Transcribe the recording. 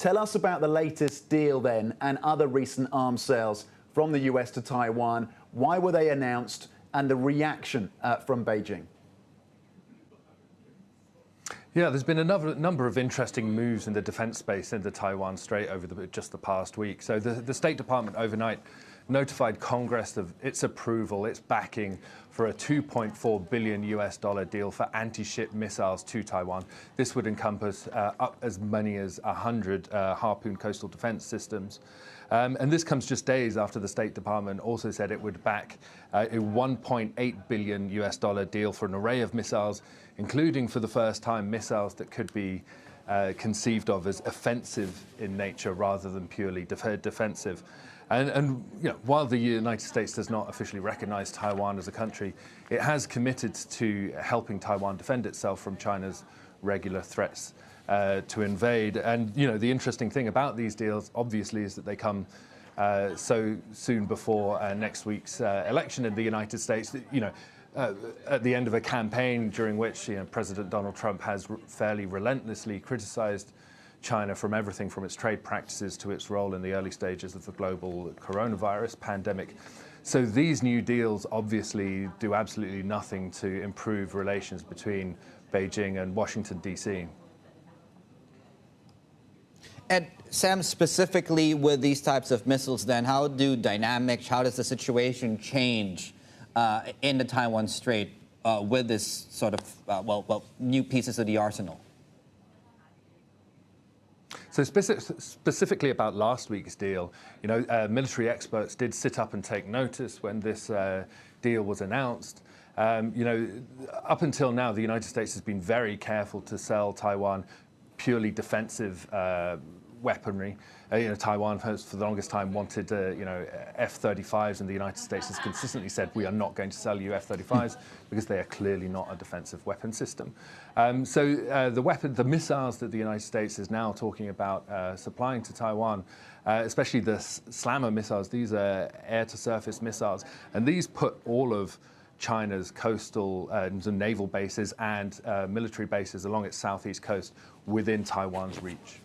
Tell us about the latest deal then and other recent arms sales from the US to Taiwan. Why were they announced and the reaction from Beijing? Yeah, there's been a number of interesting moves in the defense space in the Taiwan Strait over just the past week. So the State Department overnight notified Congress of its approval, its backing for a $2.4 billion deal for anti-ship missiles to Taiwan. This would encompass up as many as 100 Harpoon coastal defense systems. And this comes just days after the State Department also said it would back a $1.8 billion deal for an array of missiles, including for the first time missiles that could be conceived of as offensive in nature rather than purely defensive. And you know, while the United States does not officially recognize Taiwan as a country, it has committed to helping Taiwan defend itself from China's regular threats to invade. And you know, the interesting thing about these deals, obviously, is that they come so soon before next week's election in the United States. You know, at the end of a campaign during which President Donald Trump has fairly relentlessly criticized China from everything from its trade practices to its role in the early stages of the global coronavirus pandemic. So these new deals obviously do absolutely nothing to improve relations between Beijing and Washington, D.C. And Sam, specifically with these types of missiles then, how does the situation change in the Taiwan Strait with this sort of, new pieces of the arsenal? So specifically about last week's deal, military experts did sit up and take notice when this deal was announced. Up until now, the United States has been very careful to sell Taiwan purely defensive weaponry. Taiwan has for the longest time wanted, F-35s, and the United States has consistently said, we are not going to sell you F-35s because they are clearly not a defensive weapon system. The missiles that the United States is now talking about supplying to Taiwan, especially the Slammer missiles, these are air-to-surface missiles, and these put all of China's coastal naval bases and military bases along its southeast coast within Taiwan's reach.